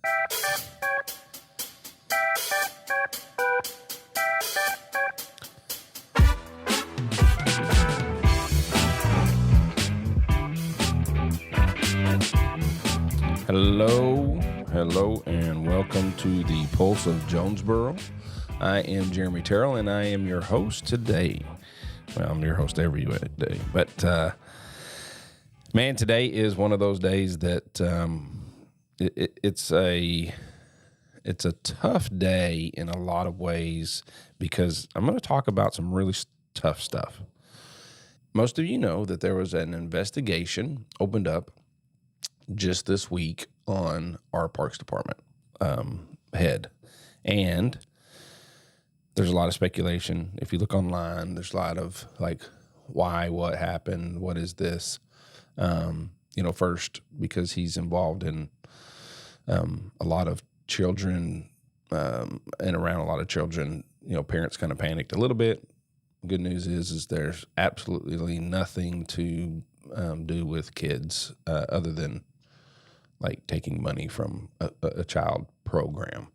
Hello, and welcome to the Pulse of Jonesboro. I am Jeremy Terrell, and I am your host today. Well, I'm your host every day, but man, today is one of those days that it's a tough day in a lot of ways because I'm going to talk about some really tough stuff. Most of you know that there was an investigation opened up just this week on our Parks Department head. And there's a lot of speculation. If you look online, there's a lot of like, why, what happened, what is this? First, because he's involved in a lot of children and around a lot of children, parents kind of panicked a little bit. Good news is there's absolutely nothing to do with kids other than like taking money from a child program.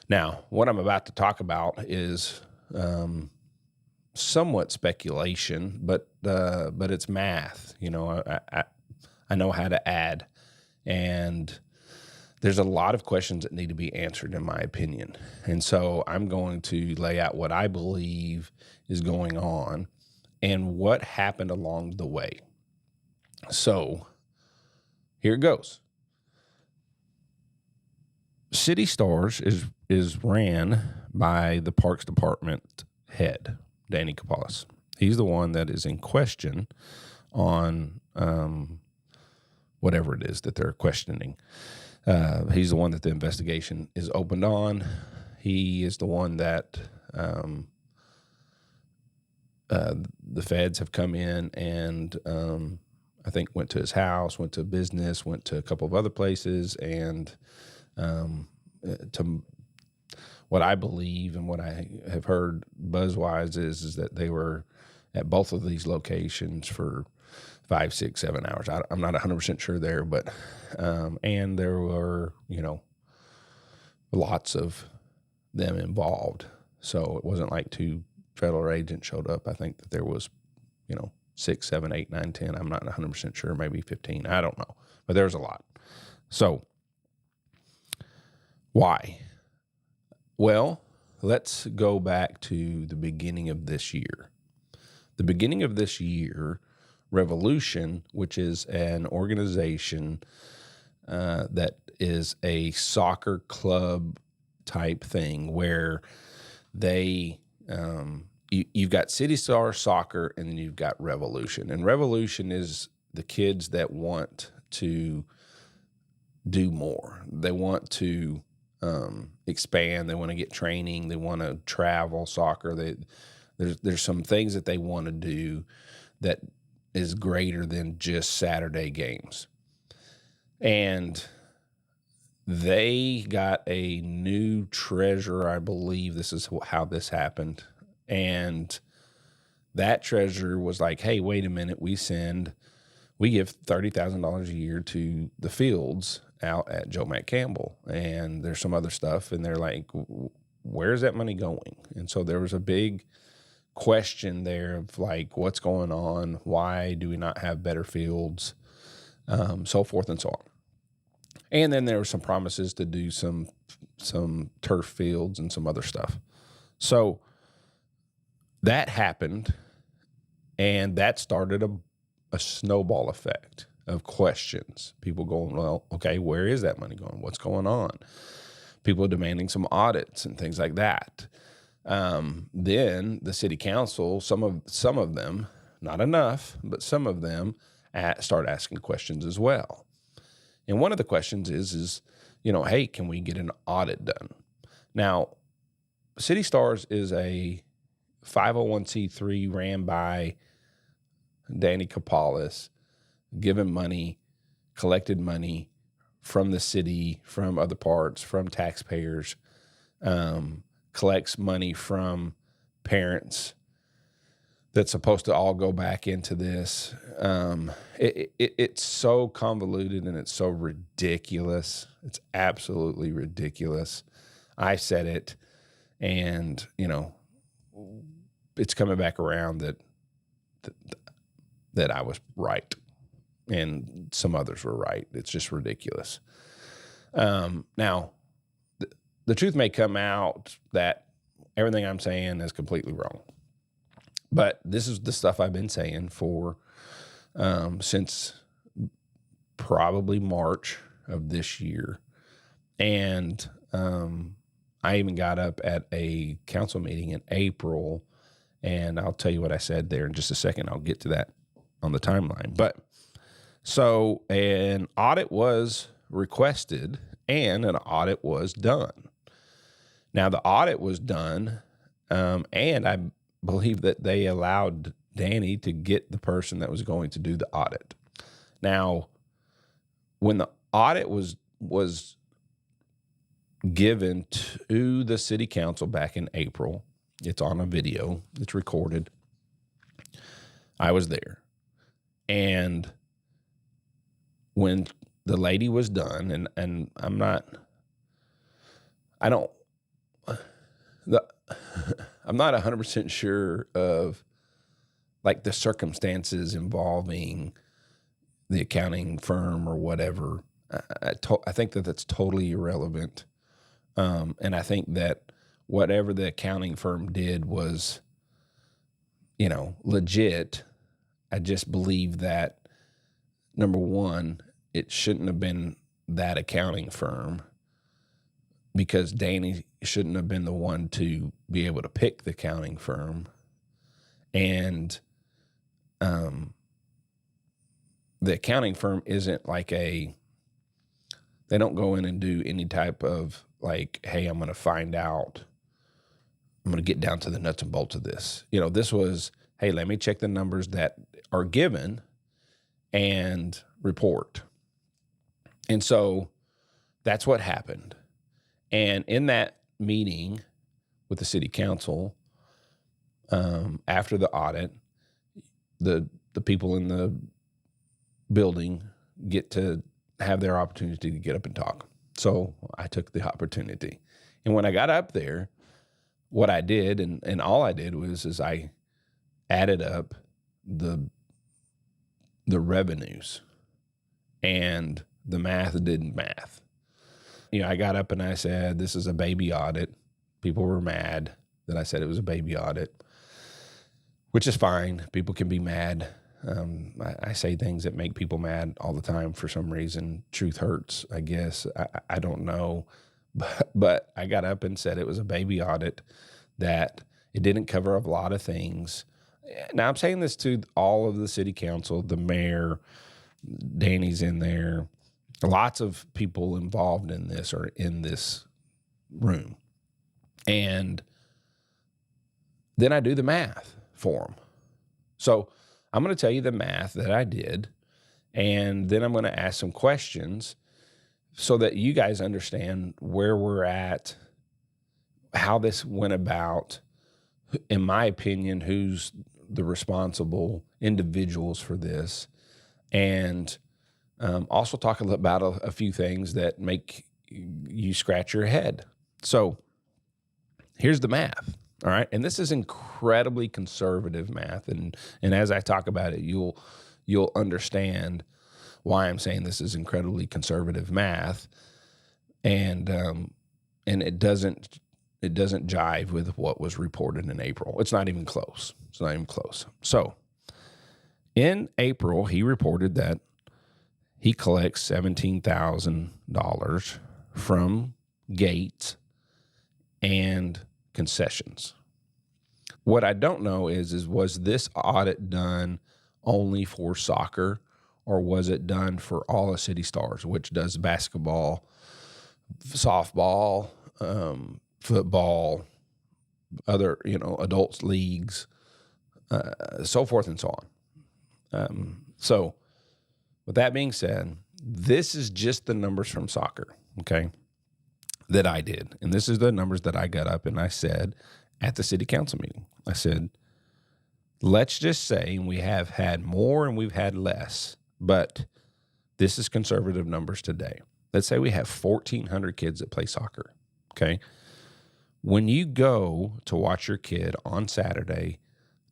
Now, what I'm about to talk about is somewhat speculation, but it's math. I know how to add, and there's a lot of questions that need to be answered, in my opinion. And so I'm going to lay out what I believe is going on and what happened along the way. So here it goes. City Stars is ran by the Parks Department head, Danny Capellas. He's the one that is in question on whatever it is that they're questioning. He's the one that the investigation is opened on. He is the one that the feds have come in and I think went to his house, went to business, went to a couple of other places, and to what I believe and what I have heard buzzwise is that they were at both of these locations for 5, 6, 7 hours. I'm not 100% sure there, but and there were lots of them involved. So it wasn't like 2 federal agents showed up. I think that there was 6, 7, 8, 9, 10. I'm not 100% sure. Maybe 15. I don't know, but there's a lot. So why? Well, let's go back to the beginning of this year. The beginning of this year, Revolution, which is an organization that is a soccer club type thing where they you've got City Star Soccer and then you've got Revolution. And Revolution is the kids that want to do more. They want to expand. They want to get training. They want to travel soccer. There's some things that they want to do that is greater than just Saturday games. And they got a new treasurer, I believe. This is how this happened. And that treasurer was like, hey, wait a minute. We give $30,000 a year to the fields out at Joe Mack Campbell. And there's some other stuff. And they're like, where's that money going? And so there was a big question there of like, what's going on? Why do we not have better fields? So forth and so on. And then there were some promises to do some turf fields and some other stuff. So that happened, and that started a snowball effect of questions. People going, well, okay, where is that money going? What's going on? People demanding some audits and things like that. Then the city council, some of them, not enough, but some of them start asking questions as well. And one of the questions is, hey, can we get an audit done? Now, City Stars is a 501c3 ran by Danny Capellas, given money, collected money from the city, from other parts, from taxpayers, collects money from parents that's supposed to all go back into this. It's so convoluted and it's so ridiculous. It's absolutely ridiculous. I said it, and it's coming back around that I was right, and some others were right. It's just ridiculous. Now, the truth may come out that everything I'm saying is completely wrong. But this is the stuff I've been saying for since probably March of this year. And I even got up at a council meeting in April, and I'll tell you what I said there in just a second. I'll get to that on the timeline. But so an audit was requested and an audit was done. Now, the audit was done, and I believe that they allowed Danny to get the person that was going to do the audit. Now, when the audit was given to the city council back in April, it's on a video, it's recorded. I was there. And when the lady was done, and I'm not 100% sure of like the circumstances involving the accounting firm or whatever. I think that that's totally irrelevant. And I think that whatever the accounting firm did was, legit. I just believe that, number one, it shouldn't have been that accounting firm, because Danny shouldn't have been the one to be able to pick the accounting firm. And the accounting firm isn't like they don't go in and do any type of like, hey, I'm going to find out, I'm going to get down to the nuts and bolts of this. This was, hey, let me check the numbers that are given and report. And so that's what happened. And in that meeting with the city council, after the audit, the people in the building get to have their opportunity to get up and talk. So I took the opportunity. And when I got up there, what I did, and all I did was I added up the revenues, and the math didn't math. I got up and I said, this is a baby audit. People were mad that I said it was a baby audit, which is fine. People can be mad. I say things that make people mad all the time for some reason. Truth hurts, I guess. I don't know. But I got up and said it was a baby audit, that it didn't cover a lot of things. Now, I'm saying this to all of the city council, the mayor, Danny's in there. Lots of people involved in this are in this room. And then I do the math for them. So I'm going to tell you the math that I did, and then I'm going to ask some questions so that you guys understand where we're at, how this went about, in my opinion, who's the responsible individuals for this, and also talk about a few things that make you scratch your head. So here's the math, all right? And this is incredibly conservative math, and as I talk about it, you'll understand why I'm saying this is incredibly conservative math, and it doesn't jive with what was reported in April. It's not even close. It's not even close. So in April, he reported that he collects $17,000 from gates and concessions. What I don't know is was this audit done only for soccer, or was it done for all of City Stars, which does basketball, softball, football, other, adults leagues, so forth and so on. So with that being said, this is just the numbers from soccer, okay, that I did. And this is the numbers that I got up and I said at the city council meeting. I said, Let's just say we have had more and we've had less, but this is conservative numbers today. Let's say we have 1,400 kids that play soccer, okay? When you go to watch your kid on Saturday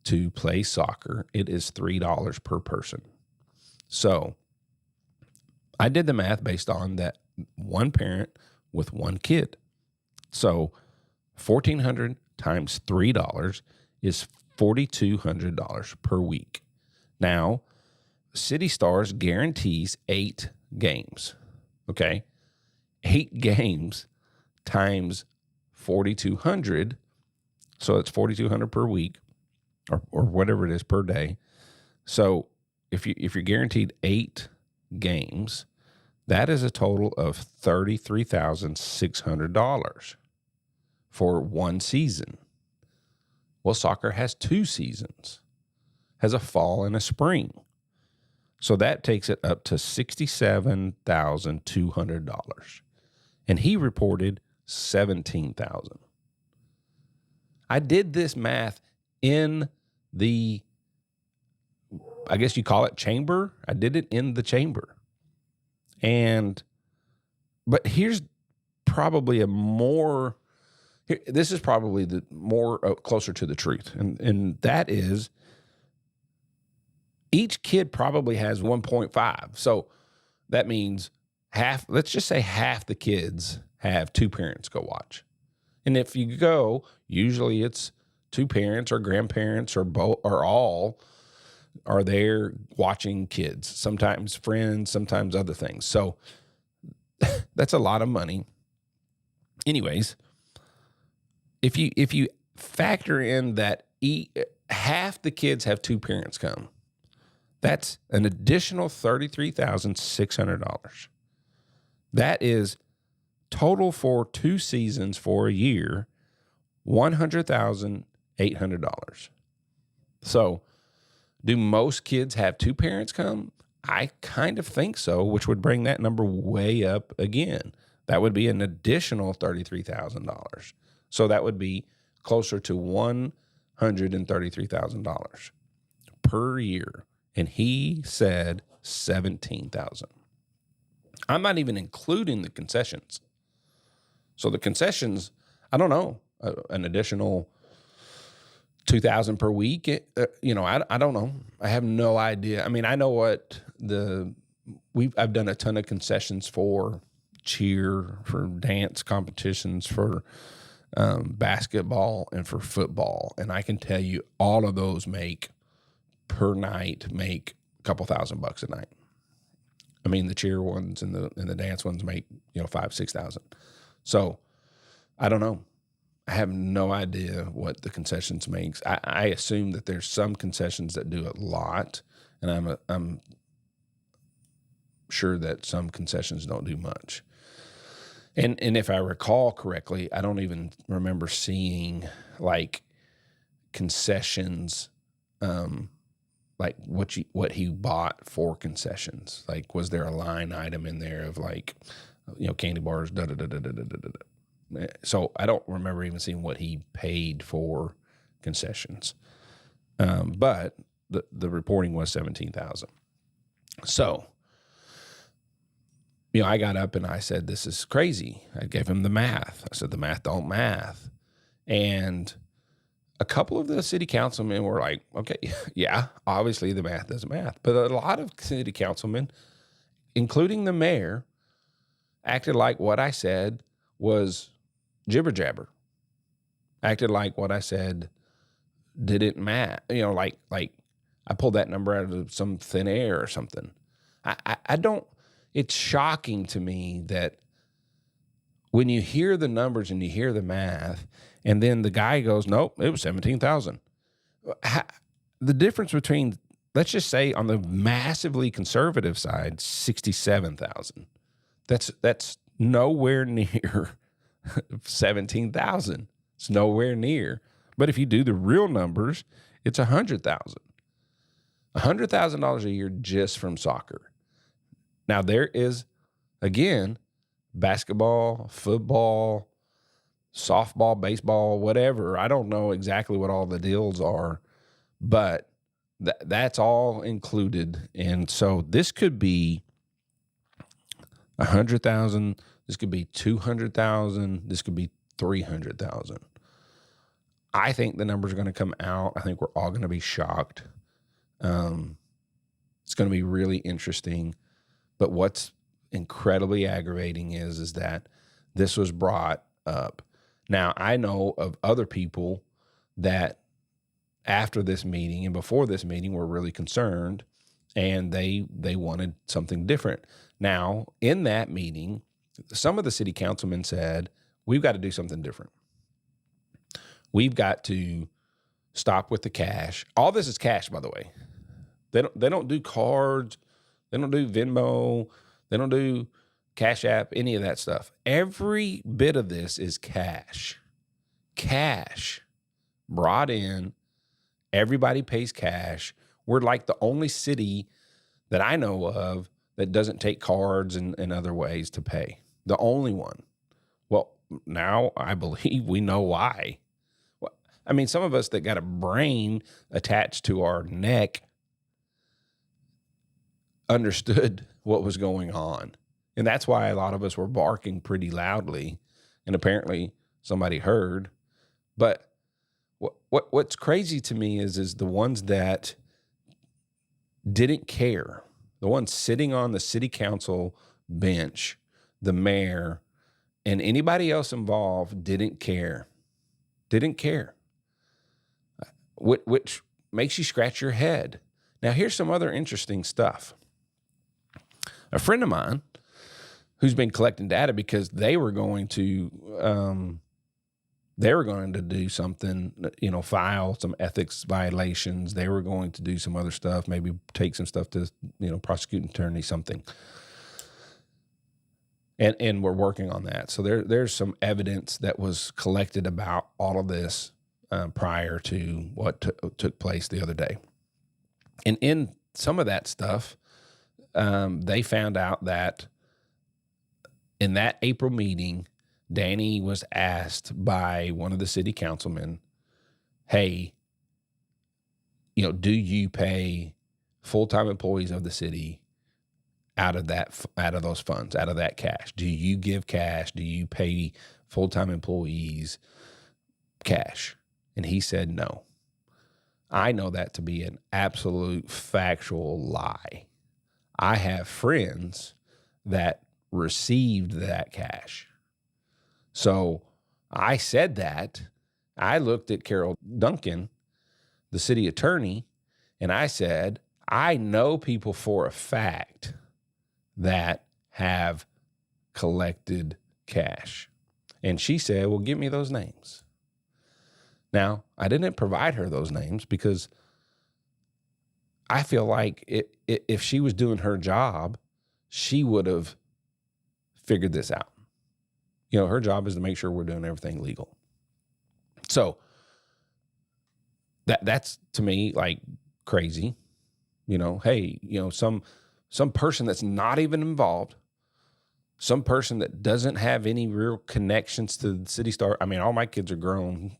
to play soccer, it is $3 per person. So I did the math based on that one parent with one kid. So 1,400 times $3 is $4,200 per week. Now, City Stars guarantees 8 games. Okay? 8 games times 4,200, so it's 4,200 per week, or whatever it is per day. So if you're guaranteed 8 games, that is a total of $33,600 for one season. Well, soccer has 2 seasons, has a fall and a spring. So that takes it up to $67,200. And he reported $17,000. I did this math in the, I guess you call it chamber. I did it in the chamber. But here's probably this is probably the more closer to the truth. And that is, each kid probably has 1.5. So that means let's just say half the kids have 2 parents go watch. And if you go, usually it's 2 parents or grandparents or both or all are there watching kids, sometimes friends, sometimes other things. So that's a lot of money. Anyways, if you factor in that half the kids have 2 parents come, that's an additional $33,600. That is total for 2 seasons for a year, $100,800. So do most kids have 2 parents come? I kind of think so, which would bring that number way up again. That would be an additional $33,000. So that would be closer to $133,000 per year. And he said $17,000. I'm not even including the concessions. So the concessions, I don't know, an additional $2,000 per week. I don't know. I have no idea. I mean, I know what I've done a ton of concessions for cheer, for dance competitions, for basketball, and for football, and I can tell you all of those per night make a couple $1,000 a night. I mean, the cheer ones and the dance ones make $5,000-6,000. So I don't know. I have no idea what the concessions makes. I assume that there's some concessions that do a lot, and I'm sure that some concessions don't do much. And if I recall correctly, I don't even remember seeing like concessions, like what he bought for concessions. Like, was there a line item in there of like, candy bars, da da da da da da da da. So I don't remember even seeing what he paid for concessions. But the reporting was $17,000. So, I got up and I said, this is crazy. I gave him the math. I said, the math don't math. And a couple of the city councilmen were like, okay, yeah, obviously the math doesn't math. But a lot of city councilmen, including the mayor, acted like what I said was jibber jabber. Acted like what I said didn't matter. Like I pulled that number out of some thin air or something. I don't. It's shocking to me that when you hear the numbers and you hear the math, and then the guy goes, nope, it was 17,000. The difference between, let's just say on the massively conservative side, 67,000. That's nowhere near 17,000. It's nowhere near. But if you do the real numbers, it's 100,000. $100,000 a year just from soccer. Now there is, again, basketball, football, softball, baseball, whatever. I don't know exactly what all the deals are, but that's all included. And so this could be 100,000. This could be 200,000. This could be 300,000. I think the numbers are going to come out. I think we're all going to be shocked. It's going to be really interesting. But what's incredibly aggravating is that this was brought up. Now, I know of other people that after this meeting and before this meeting were really concerned, and they wanted something different. Now, in that meeting, some of the city councilmen said, we've got to do something different. We've got to stop with the cash. All this is cash, by the way. They don't do cards. They don't do Venmo. They don't do Cash App, any of that stuff. Every bit of this is cash. Cash brought in. Everybody pays cash. We're like the only city that I know of that doesn't take cards and other ways to pay. The only one. Well, now I believe we know why. I mean, some of us that got a brain attached to our neck understood what was going on. And that's why a lot of us were barking pretty loudly. And apparently somebody heard. But what's crazy to me is the ones that didn't care, the ones sitting on the city council bench, the mayor, and anybody else involved didn't care. Didn't care. Which makes you scratch your head. Now, here's some other interesting stuff. A friend of mine who's been collecting data because they were going to do something, file some ethics violations. They were going to do some other stuff, maybe take some stuff to, prosecuting attorney, something. And we're working on that. So there's some evidence that was collected about all of this prior to what took place the other day. And in some of that stuff, they found out that in that April meeting, Danny was asked by one of the city councilmen, hey, do you pay full-time employees of the city out of those funds, out of that cash? Do you give cash? Do you pay full-time employees cash? And he said no. I know that to be an absolute factual lie. I have friends that received that cash. So I said that. I looked at Carol Duncan, the city attorney, and I said, I know people for a fact that have collected cash. And she said, well, give me those names. Now, I didn't provide her those names because I feel like if she was doing her job, she would have figured this out. Her job is to make sure we're doing everything legal. So that's to me like crazy. Hey, some person that's not even involved, some person that doesn't have any real connections to the City Star. I mean, all my kids are grown.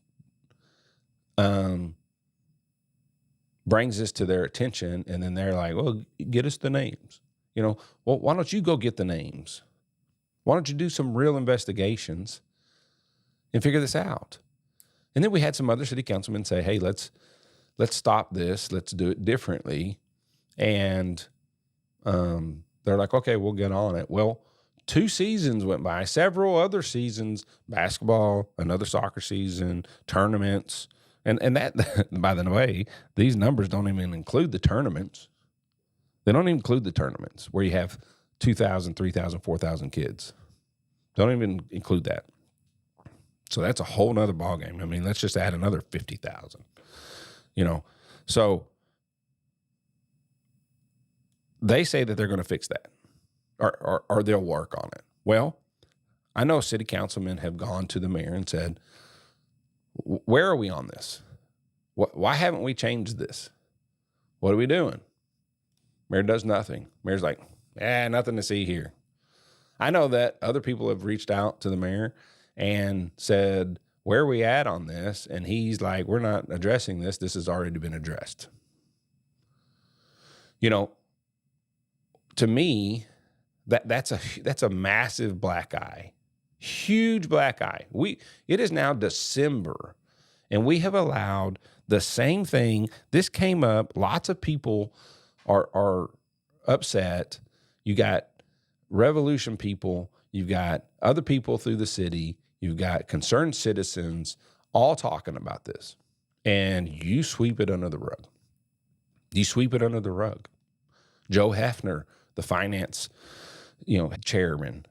Brings this to their attention, and then they're like, well, get us the names. Well, why don't you go get the names? Why don't you do some real investigations and figure this out? And then we had some other city councilmen say, hey, let's stop this. Let's do it differently. And they're like, okay, we'll get on it. Well, 2 seasons went by, several other seasons, basketball, another soccer season, tournaments. And that, by the way, these numbers don't even include the tournaments. They don't even include the tournaments where you have 2,000, 3,000, 4,000 kids. Don't even include that. So that's a whole nother ballgame. I mean, let's just add another 50,000, So they say that they're going to fix that or they'll work on it. Well, I know city councilmen have gone to the mayor and said, where are we on this? Why haven't we changed this? What are we doing? Mayor does nothing. Mayor's like, nothing to see here. I know that other people have reached out to the mayor and said, where are we at on this? And he's like, we're not addressing this. This has already been addressed. You know, to me, that's a massive black eye, huge black eye. It is now December, and we have allowed the same thing. This came up. Lots of people are upset. You got Revolution people. You've got other people through the city. You've got concerned citizens all talking about this, and you sweep it under the rug. You sweep it under the rug. Joe Hefner, the finance, chairman,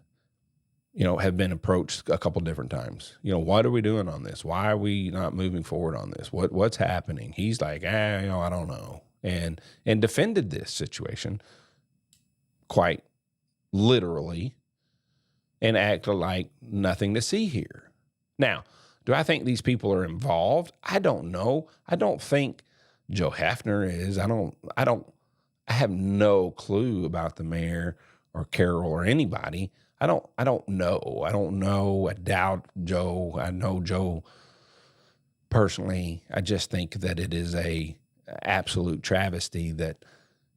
have been approached a couple different times. What are we doing on this? Why are we not moving forward on this? What's happening? He's like, I don't know, and defended this situation quite literally and acted like nothing to see here. Now, do I think these people are involved? I don't know. I don't think Joe Hefner is. I have no clue about the mayor or Carol or anybody. I don't know. I don't know. I doubt Joe. I know Joe personally. I just think that it is a absolute travesty that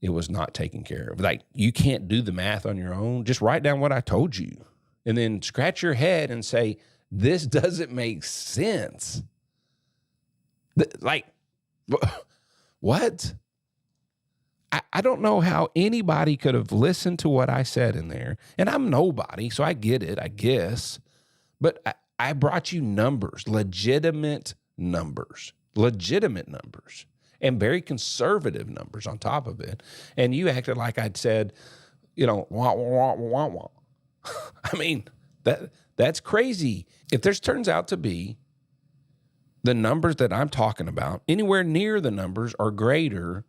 it was not taken care of. Like, you can't do the math on your own. Just write down what I told you and then scratch your head and say, this doesn't make sense. Like, what? I don't know how anybody could have listened to what I said in there. And I'm nobody, so I get it, I guess. But I brought you numbers, legitimate numbers, and very conservative numbers on top of it. And you acted like I'd said, wah, wah, wah, wah, wah. I mean, that's crazy. If this turns out to be the numbers that I'm talking about, anywhere near the numbers or greater,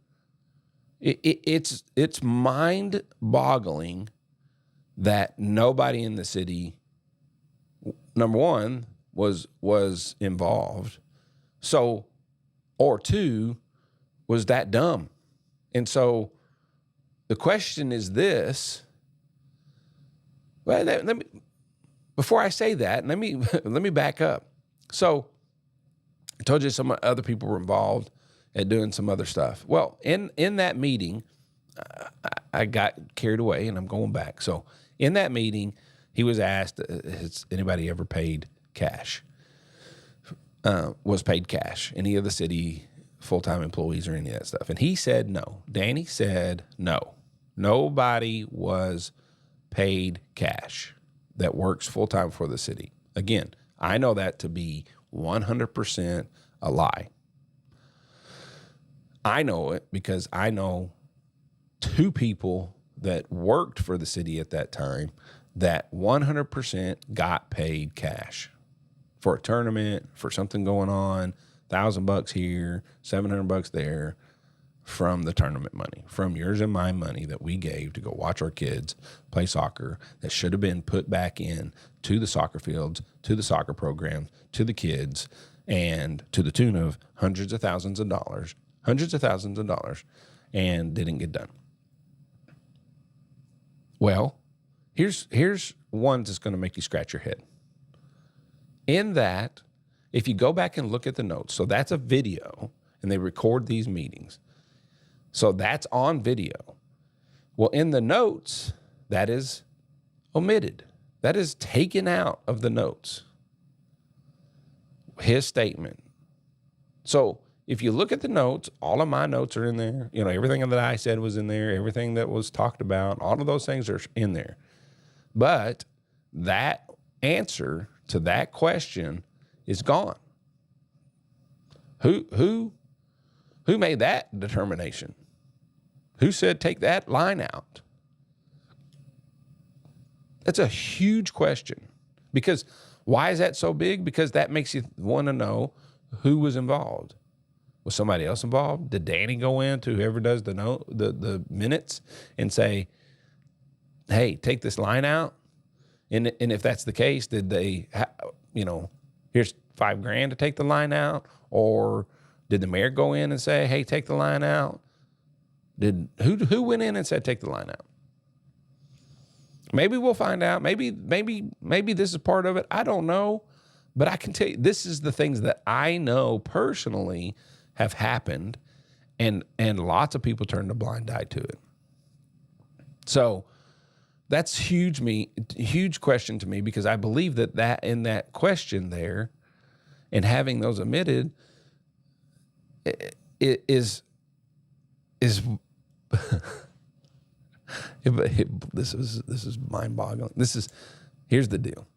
it's mind-boggling that nobody in the city, number one, was involved. So, or two, was that dumb. And so the question is this. Well, let me, before I say that, let me back up. So I told you some other people were involved at doing some other stuff. Well, in that meeting, I got carried away, and I'm going back. So in that meeting, he was asked, has anybody ever paid cash? Was paid cash? Any of the city full-time employees or any of that stuff? And he said no. Danny said no. Nobody was paid cash that works full-time for the city. Again, I know that to be 100% a lie. I know it because I know two people that worked for the city at that time that 100% got paid cash for a tournament, for something going on, $1,000 here, $700 there, from the tournament money, from yours and my money that we gave to go watch our kids play soccer that should have been put back in to the soccer fields, to the soccer program, to the kids, and to the tune of hundreds of thousands of dollars, and didn't get done. Well, here's one that's going to make you scratch your head. In that, if you go back and look at the notes, so that's a video, and they record these meetings. So that's on video. Well, in the notes, that is omitted. That is taken out of the notes. His statement. So if you look at the notes, all of my notes are in there. Everything that I said was in there. Everything that was talked about, all of those things are in there. But that answer to that question is gone. Who made that determination? Who said take that line out? That's a huge question. Because why is that so big? Because that makes you want to know who was involved. Was somebody else involved? Did Danny go in to whoever does the minutes and say, hey, take this line out? And if that's the case, did they, here's $5,000 to take the line out? Or did the mayor go in and say, hey, take the line out? Who went in and said, take the line out? Maybe we'll find out. Maybe this is part of it. I don't know. But I can tell you, this is the things that I know personally have happened, and lots of people turned a blind eye to it. So that's huge question to me, because I believe that in that question there, and having those omitted, it is this is mind-boggling. Here's the deal.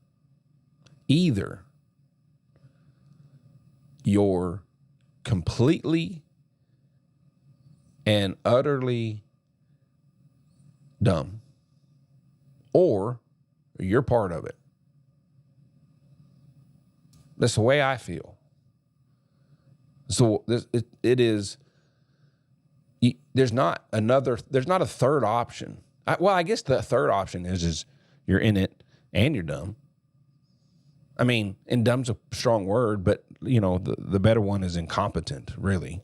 Either you're completely and utterly dumb, or you're part of it. That's the way I feel. So it is. There's not a third option. I guess the third option is you're in it and you're dumb. I mean, and dumb's a strong word, but the better one is incompetent, really.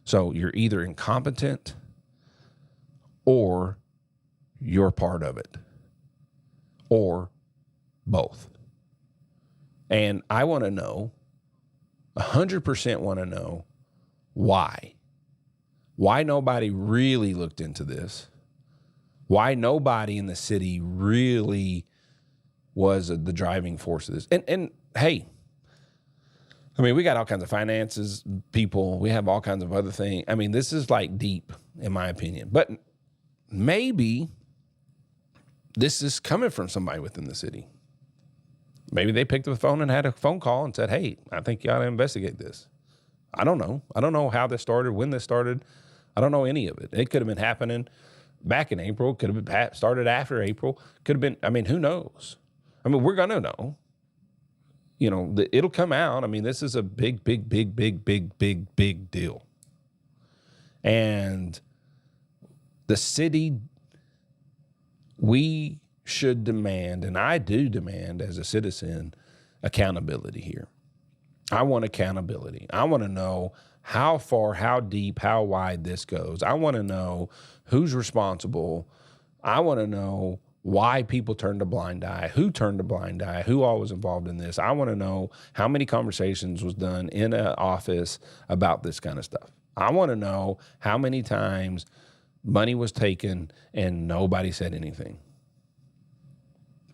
So you're either incompetent or you're part of it, or both. And I want to know, 100% want to know why. Why nobody really looked into this. Why nobody in the city really was the driving force of this. And hey, I mean, we got all kinds of finances, people. We have all kinds of other things. I mean, this is like deep, in my opinion. But maybe this is coming from somebody within the city. Maybe they picked up the phone and had a phone call and said, hey, I think you ought to investigate this. I don't know. I don't know how this started, when this started. I don't know any of it. It could have been happening back in April. Could have been started after April. Could have been, I mean, who knows? I mean, we're going to know. It'll come out. I mean, this is a big deal. And the city, we should demand, and I do demand as a citizen, accountability here. I want accountability. I want to know how far, how deep, how wide this goes. I want to know who's responsible. I want to know why people turned a blind eye, who turned a blind eye, who all was involved in this. I want to know how many conversations was done in an office about this kind of stuff. I want to know how many times money was taken and nobody said anything.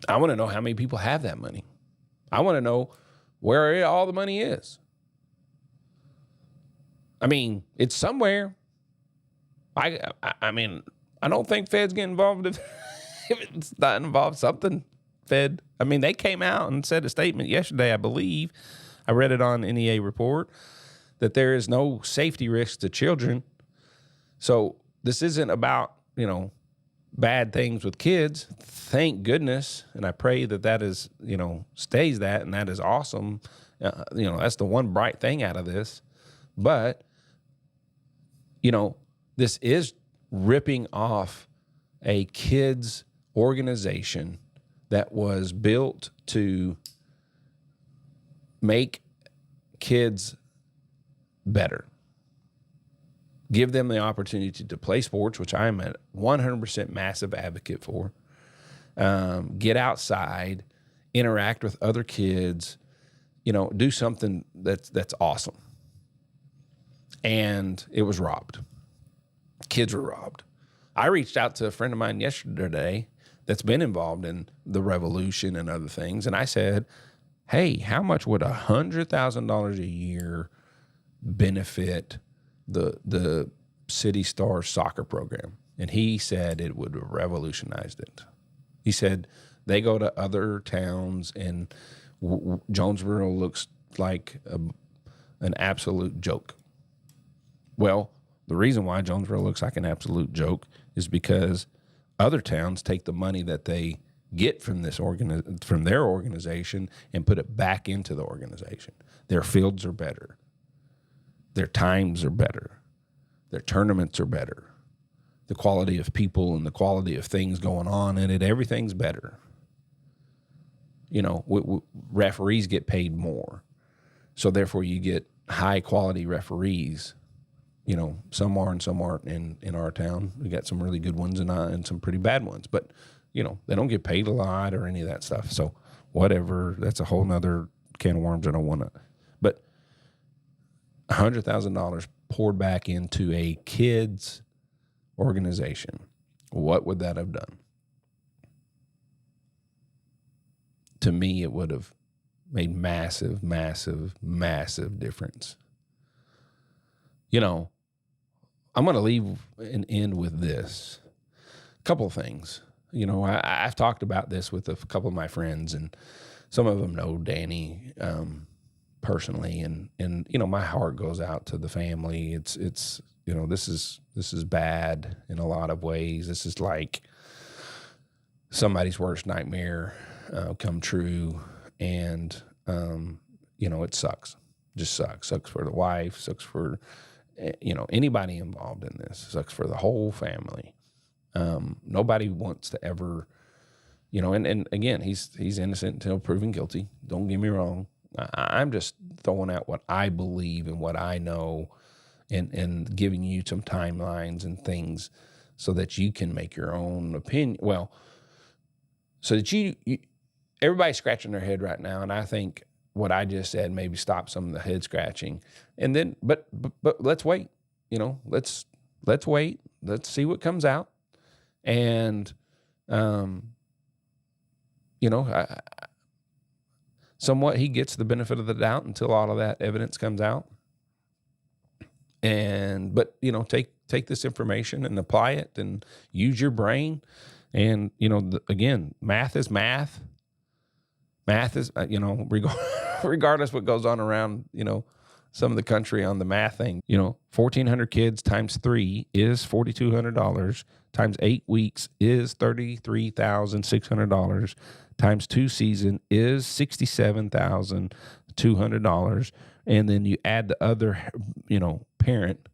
I want to know how many people have that money. I want to know where all the money is. I mean, it's somewhere. I mean, I don't think Feds get involved if it's not involved something. Fed. I mean, they came out and said a statement yesterday, I believe. I read it on NEA Report, that there is no safety risk to children. So this isn't about, bad things with kids. Thank goodness. And I pray that is, stays that, and that is awesome. That's the one bright thing out of this. But, this is ripping off a kids organization that was built to make kids better. Give them the opportunity to play sports, which I am a 100% massive advocate for. Get outside, interact with other kids, do something that's awesome. And it was robbed. Kids were robbed. I reached out to a friend of mine yesterday that's been involved in the revolution and other things, and I said, hey, how much would $100,000 a year benefit the City Stars soccer program? And he said it would have revolutionized it. He said they go to other towns, and Jonesboro looks like an absolute joke. Well, the reason why Jonesboro looks like an absolute joke is because other towns take the money that they get from from their organization and put it back into the organization. Their fields are better. Their times are better. Their tournaments are better. The quality of people and the quality of things going on in it, everything's better. Referees get paid more. So therefore you get high quality referees. Some are and some aren't in our town. We got some really good ones and some pretty bad ones. But, they don't get paid a lot or any of that stuff. So whatever, that's a whole nother can of worms I don't want to. But $100,000 poured back into a kids organization, what would that have done? To me, it would have made massive, massive, massive difference. You know, I'm going to leave and end with this. A couple of things. You know, I've talked about this with a couple of my friends, and some of them know Danny personally, and you know, my heart goes out to the family. It's you know, this is bad in a lot of ways. This is like somebody's worst nightmare come true, and you know, it sucks. Just sucks. Sucks for the wife. Sucks for you know, anybody involved in this. Sucks for the whole family. Nobody wants to ever, you know, and again, he's innocent until proven guilty. Don't get me wrong. I'm just throwing out what I believe and what I know, and giving you some timelines and things so that you can make your own opinion. Well, so that you everybody's scratching their head right now, and I think what I just said maybe stop some of the head scratching. And then, but let's wait. You know, let's wait. Let's see what comes out. And, you know, somewhat he gets the benefit of the doubt until all of that evidence comes out. But you know, take this information and apply it and use your brain. And, you know, again, math is math. Math is, you know, regardless what goes on around, you know, some of the country on the math thing, you know, 1,400 kids times 3 is $4,200, times 8 weeks is $33,600, times 2 season is $67,200. And then you add the other, you know, parent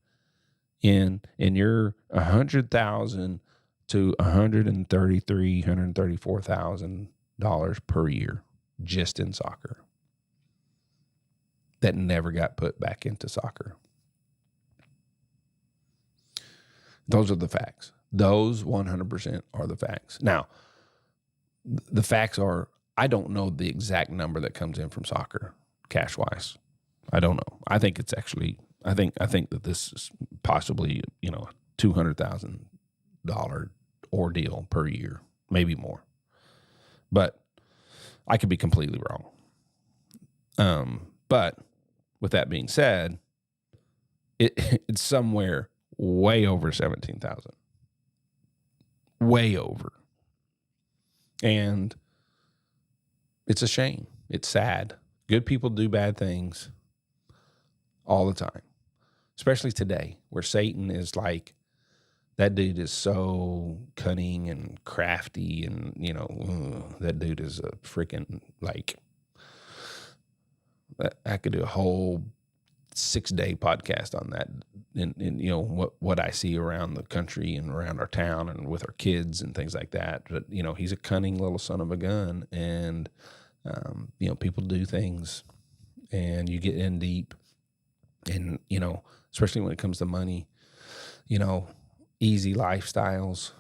in, and you're $100,000 to $134,000 per year just in soccer. That never got put back into soccer. Those are the facts. Those 100% are the facts. Now, the facts are, I don't know the exact number that comes in from soccer, cash-wise. I don't know. I think it's actually, I think that this is possibly, you know, $200,000 ordeal per year, maybe more. But I could be completely wrong. But with that being said, it's somewhere way over 17,000. Way over. And it's a shame. It's sad. Good people do bad things all the time, especially today, where Satan is like, that dude is so cunning and crafty, and, you know, that dude is a freaking, like, I could do a whole 6-day podcast on that, and you know, what I see around the country and around our town and with our kids and things like that. But, you know, he's a cunning little son of a gun, and, you know, people do things, and you get in deep, and, you know, especially when it comes to money, you know, easy lifestyles.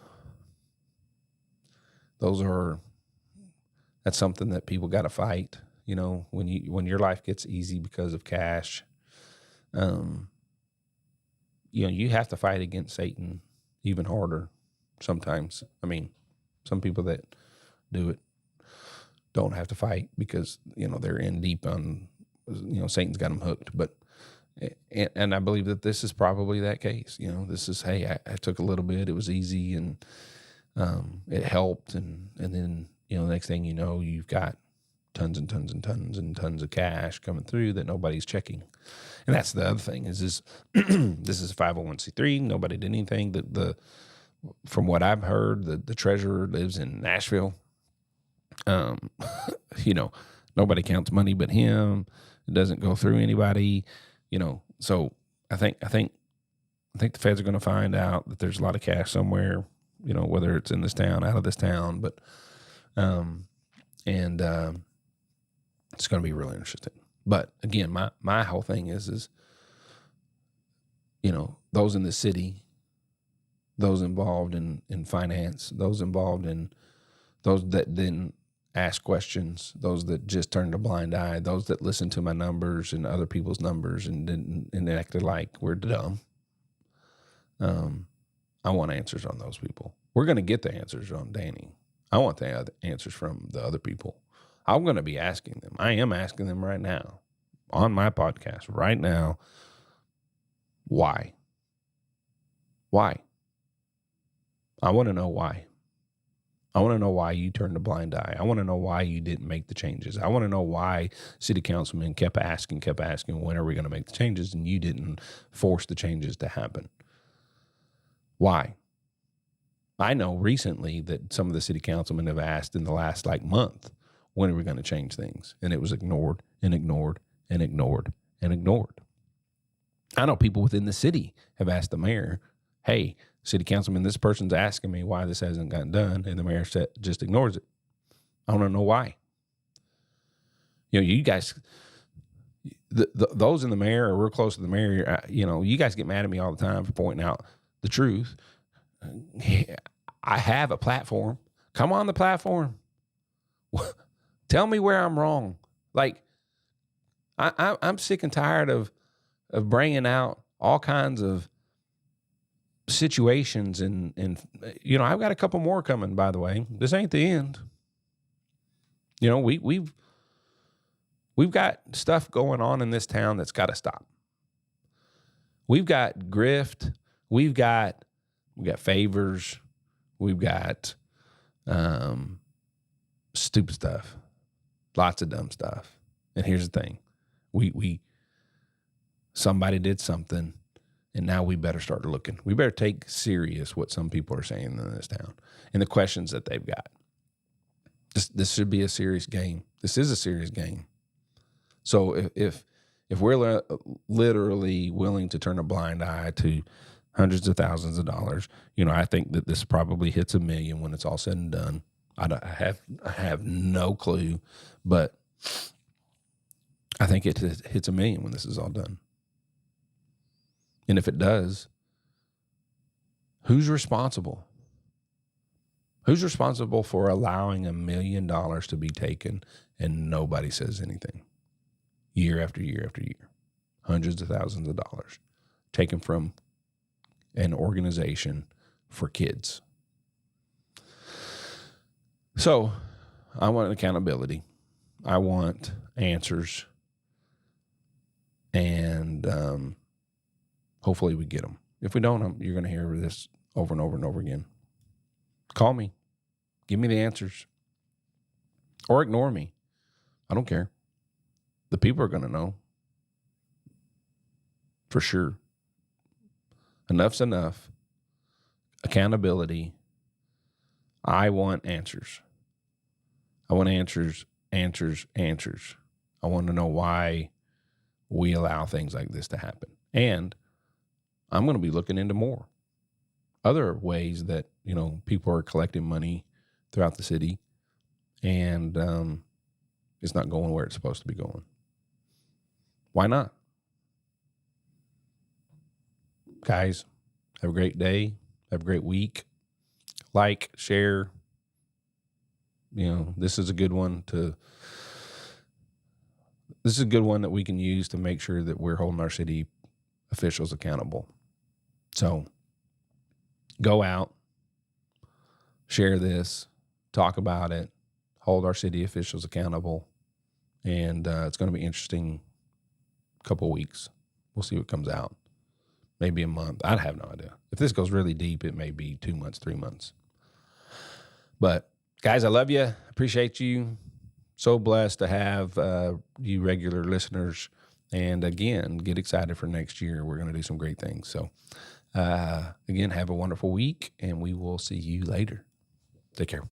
That's something that people got to fight. You know, when your life gets easy because of cash, you know, you have to fight against Satan even harder sometimes. I mean, some people that do it don't have to fight because, you know, they're in deep on, you know, Satan's got them hooked. But and I believe that this is probably that case. You know, this is, hey, I took a little bit, it was easy, and it helped, and then, you know, the next thing you know, you've got tons and tons and tons and tons of cash coming through that nobody's checking. And that's the other thing is this is a 501c3. Nobody did anything. From what I've heard, the treasurer lives in Nashville. You know, nobody counts money but him. It doesn't go through anybody. You know, so I think the feds are going to find out that there's a lot of cash somewhere, you know, whether it's in this town, out of this town, but, it's going to be really interesting. But again, my whole thing is, you know, those in the city, those involved in finance, those involved in those that then ask questions, those that just turned a blind eye, those that listened to my numbers and other people's numbers and acted like we're dumb. I want answers on those people. We're going to get the answers on Danny. I want the answers from the other people. I'm going to be asking them. I am asking them right now on my podcast right now. Why? Why? I want to know why. I want to know why you turned a blind eye. I want to know why you didn't make the changes. I want to know why city councilmen kept asking, when are we going to make the changes, and you didn't force the changes to happen. Why? I know recently that some of the city councilmen have asked in the last month, when are we going to change things? And it was ignored and ignored and ignored and ignored. I know people within the city have asked the mayor, hey, city councilman, this person's asking me why this hasn't gotten done, and the mayor just ignores it. I want to know why. You guys, those in the mayor are real close to the mayor. You guys get mad at me all the time for pointing out the truth. I have a platform. Come on the platform. Tell me where I'm wrong. I'm sick and tired of bringing out all kinds of situations and I've got a couple more coming, by the way. This ain't the end. We've got stuff going on in this town that's got to stop. We've got grift. We've got favors. We've got stupid stuff. Lots of dumb stuff. And here's the thing. Somebody did something, and now we better start looking. We better take serious what some people are saying in this town and the questions that they've got. This should be a serious game. This is a serious game. So if we're literally willing to turn a blind eye to hundreds of thousands of dollars, I think that this probably hits $1 million when it's all said and done. I have no clue, but I think it hits $1 million when this is all done. And if it does, who's responsible? Who's responsible for allowing $1 million to be taken and nobody says anything? Year after year after year. Hundreds of thousands of dollars taken from an organization for kids. So I want accountability. I want answers. And hopefully we get them. If we don't, you're going to hear this over and over and over again. Call me. Give me the answers. Or ignore me. I don't care. The people are going to know. For sure. Enough's enough. Accountability. I want answers. I want answers. I want to know why we allow things like this to happen. And I'm going to be looking into more other ways that, people are collecting money throughout the city and it's not going where it's supposed to be going. Why not? Guys, have a great day. Have a great week. Like, share. This is a good one that we can use to make sure that we're holding our city officials accountable. So go out, share this, talk about it, hold our city officials accountable. And it's going to be interesting couple of weeks. We'll see what comes out. Maybe a month. I have no idea. If this goes really deep, it may be 2 months, 3 months. But guys, I love you. Appreciate you. So blessed to have you regular listeners. And again, get excited for next year. We're going to do some great things. So again, have a wonderful week, and we will see you later. Take care.